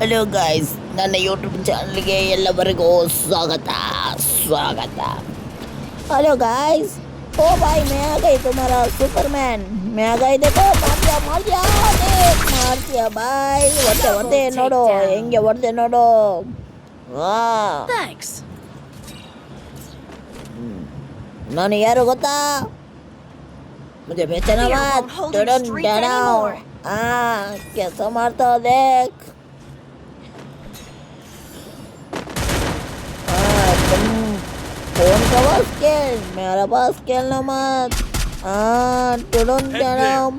Hello guys, ನನ್ನ YouTube ಚಾನಲ್ಗೆ ಎಲ್ಲವರಿಗೂ ಸ್ವಾಗತ. हेलो गाइस, ओ भाई मैं आ गई तुम्हारा सुपरमैन. मैं आ गई. देखो मार दिया देख मार दिया भाई. ಹೊಡ್ದೆ ನೋಡು ಹೆಂಗೆ ಹೊಡ್ದೆ ನೋಡು. ವಾ Thanks. ನಾನು ಯಾರು ಗೊತ್ತಾ? मुझे बेचना मत. तुरंत डराओ. कैसा मारता हो देख. तुम फोन का पास खेल, मेरा पास खेलना मत. तुरंत डराओ.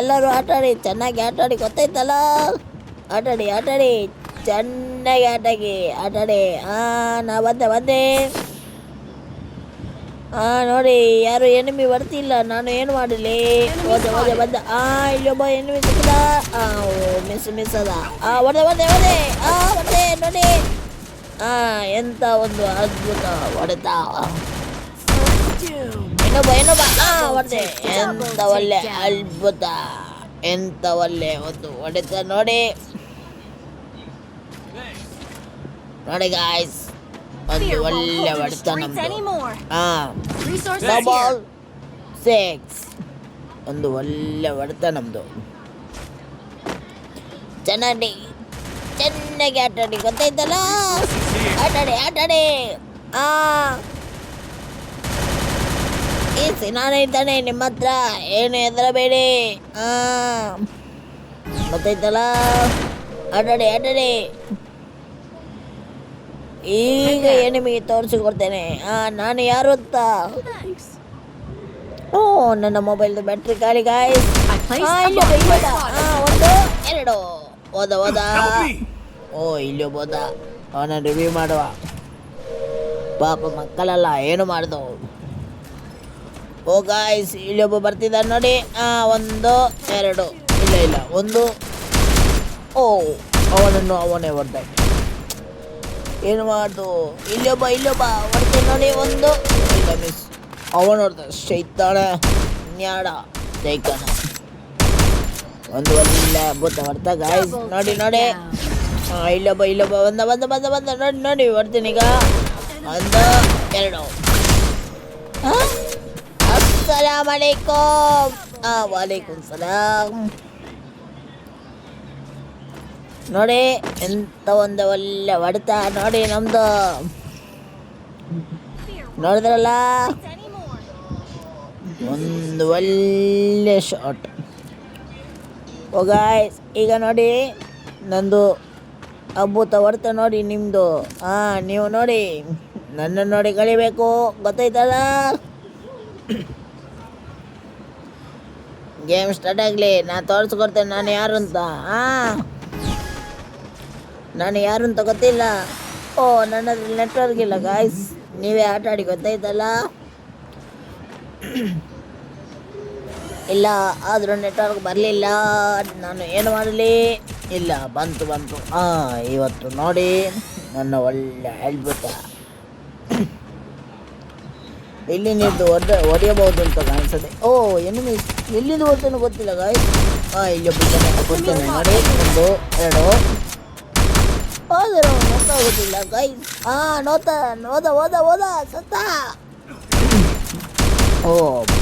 ಎಲ್ಲರೂ ಆಟಾಡಿ, ಚೆನ್ನಾಗಿ ಆಟಾಡಿ, ಗೊತ್ತಾಯ್ತಲ್ಲ? ಆಟಾಡಿ ಚೆನ್ನಾಗಿ ಆಟಾಡಿ. ನಾ ಬಂದೆ. ನೋಡಿ ಯಾರು ಎನಿಮಿ ಬರ್ತಿಲ್ಲ, ನಾನು ಏನು ಮಾಡಲಿ? ಓದೆ ಬಂದ. ಇಲ್ಲೊಬ್ಬ ಎನಿಮಿ ಸಿಕ್ಕಿದ. ಮಿಸ್ ಅದ. ಹೊಡೆ ನೋಡಿ. ಎಂತ ಒಂದು ಅದ್ಭುತ ಹೊಡೆತ. ಇನ್ನೊಬ್ಬ ಹೊಡೆದೆ. ಎಂತ ಒಳ್ಳೆ ಅದ್ಭುತ, ಎಂತ ಒಳ್ಳೆ ಒಂದು ಹೊಡೆತ ನೋಡಿ ಗಾಯ್ಸ್. ಒಂದು ಒಳ್ಳೆ ಹೊಡೆತ ನಮ್ದು. ಡಬಲ್ 6 ಒಂದು ಒಳ್ಳೆ ಹೊಡೆತ ನಮ್ದು. ಚೆನ್ನಾಗಿ ಆಟಾಡಿ, ಗೊತ್ತಾಯ್ತಲ್ಲ? ಆಟಾಡಿ. ಈ ನಾನು ಇದ್ದಾನೆ ನಿಮ್ಮ ಹತ್ರ, ಏನು ಹೆದರಬೇಡಿ. ಗೊತ್ತಾಯ್ತಲ್ಲ? ಆಟಾಡಿ. ಈಗ ಎನಿಮಿಗೆ ತೋರಿಸಿಕೊಡ್ತೇನೆ ನಾನು ಯಾರು ಅಂತ. ನನ್ನ ಮೊಬೈಲ್ದು ಬ್ಯಾಟ್ರಿ ಖಾಲಿ ಗಾಯ್ಸ್. ಒಂದು 2 ಓದ. ಇಲ್ಲಿ ಹೋದ. ಅವನ ರಿವ್ಯೂ ಮಾಡುವ. ಪಾಪ ಮಕ್ಕಳೆಲ್ಲ ಏನು ಮಾಡ್ದು. ಗಾಯ್ಸ್, ಇಲ್ಲೊಬ್ಬ ಬರ್ತಿದ್ದಾನೆ ನೋಡಿ. 1 2 ಇಲ್ಲ 1. ಅವನೇ ಹೊಡೆದ. ಏನು ಮಾಡ್ದು? ಇಲ್ಲೊಬ್ಬ ಹೊಡ್ತೀನಿ ನೋಡಿ. 1 ಇಲ್ಲ ಮಿಸ್. ಅವನು ಹೊಡೆದ. ಶೈತಾನ ನ್ಯಾಡ ಜೈಕನ. ಒಂದು ಒಳ್ಳೆ ಅದ್ಭುತ ಹೊಡ್ತ ಗಾಯ್ಸ್. ನೋಡಿ ಇಲ್ಲೊಬ್ಬ ಬಂದ ನೋಡಿ ಹೊಡ್ತೀನಿ ಈಗ. 1 2. ಅಸ್ಸಲಾಮ್ ಅಲೈಕುಮ್. ವಾಲೇಕುಮ್ ಸಲಾಮ್. ನೋಡಿ ಎಂತ ಒಂದು ಒಳ್ಳೆ ಹೊಡೆತ ನೋಡಿ ನಮ್ದು. ನೋಡಿದ್ರಲ್ಲ, ಒಂದು ಒಳ್ಳೆ ಶಾಟ್. ಗಾಯ್ಸ್, ಈಗ ನೋಡಿ ನಂದು ಅದ್ಭುತ ಹೊಡೆತ ನೋಡಿ ನಿಮ್ಮದು. ನೀವು ನೋಡಿ ನನ್ನ ನೋಡಿ ಕಲಿಬೇಕು, ಗೊತ್ತಾಯ್ತಲ್ಲ? ಗೇಮ್ ಸ್ಟಾರ್ಟ್ ಆಗಲಿ, ನಾನು ತೋರಿಸ್ಕೊಡ್ತೇನೆ ನಾನು ಯಾರು ಅಂತ. ನಾನು ಯಾರು ಅಂತ ಗೊತ್ತಿಲ್ಲ. ನನ್ನದ್ರಲ್ಲಿ ನೆಟ್ವರ್ಕ್ ಇಲ್ಲ ಗಾಯ್ಸ್, ನೀವೇ ಆಟಾಡಿ, ಗೊತ್ತಾಯ್ತಲ್ಲ? ಇಲ್ಲ ಆದರೂ ನೆಟ್ವರ್ಕ್ ಬರಲಿಲ್ಲ. ನಾನು ಏನು ಮಾಡಲಿ? ಇಲ್ಲ ಬಂತು. ಇವತ್ತು ನೋಡಿ ನನ್ನ ಒಳ್ಳೆ ಅದ್ಭುತ. ಇಲ್ಲಿ ನಿಂತು ಹೊಡೆಯಬಹುದು ಅಂತ ಕಾಣಿಸ್ತದೆ. ಎನಿಮಿ ಎಲ್ಲಿಂದ ಬರ್ತಾನೋ ಗೊತ್ತಿಲ್ಲ ಗಾಯ್ಸ್. ಇಲ್ಲಿ ಕೊಡ್ತೇನೆ ನೋಡಿ. 1 2 ಹೋದರು. ಗೊತ್ತಾಗೋದಿಲ್ಲ ಗೈಸ್. ಹೋದ ಸತ್ತ.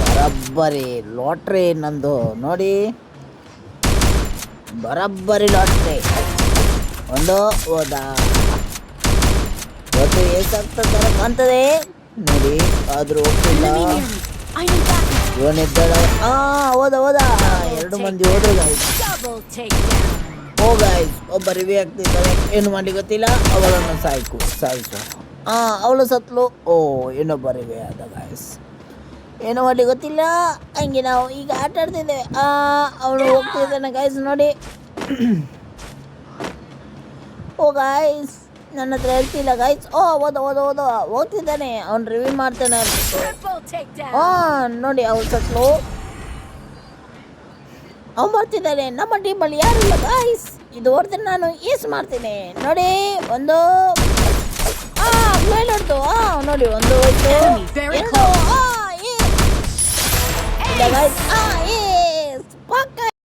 ಬರಬ್ಬರಿ ಲಾಟ್ರಿ ನಂದು ನೋಡಿ. ಬರಬ್ಬರಿ ಲಾಟ್ರಿ. 1 ಹೋದ. ಇವತ್ತು ಏಸಾಗ್ತದೆ ಕಾಣ್ತದೆ ನೋಡಿ, ಆದರೂ ಹೋಗ್ತಿಲ್ಲ. ಇವನಿದ್ದಾಳ. ಹೋದ 2 ಮಂದಿ ಹೋದ್ರು ಗಾಯ್ಸ್. ಗಾಯ್ಸ್, ಒಬ್ಬ ರಿವ್ಯೂ ಆಗ್ತಿದ್ದಾಳೆ. ಏನು ಮಾಡಿ ಗೊತ್ತಿಲ್ಲ, ಅವಳನ್ನು ಸಾಯಿಸು. ಅವಳು ಸತ್ಲು. ಇನ್ನೊಬ್ಬ ರಿವ್ಯೂ ಆದ ಗಾಯ್ಸ್. ಏನು ಮಾಡಿ ಗೊತ್ತಿಲ್ಲ. ಹಂಗೆ ನಾವು ಈಗ ಆಟ ಆಡ್ತಿದ್ದೇವೆ. ಅವಳು ಹೋಗ್ತಿದ್ದಾನೆ ಗಾಯ್ಸ್ ನೋಡಿ. ಗಾಯ್ಸ್, ನನ್ನ ಹತ್ರ ಹೇಳ್ತಿಲ್ಲ ಗಾಯ್ಸ್. ಓದ ಹೋಗ್ತಿದ್ದಾನೆ. ಅವ್ನು ರಿವ್ಯೂ ಮಾಡ್ತಾನೆ. ನೋಡಿ ಅವಳು ಸತ್ಲು. ಅವ್ನು ಬರ್ತಿದ್ದಾನೆ. ನಮ್ಮ ಟೀಮಲ್ಲಿ ಯಾರಿಲ್ಲ ಗಾಯ್ಸ್. ಇದು ಹೊಡೆದ್ರೆ ನಾನು ಏಸ್ ಮಾಡ್ತೀನಿ ನೋಡಿ. 1 ಮೇಲೆ ಹೊಡೆದು. ನೋಡಿ 1 ಹೋಯ್ತು. 2 ಇಲ್ಲ ಗಾಯ್ಸ್,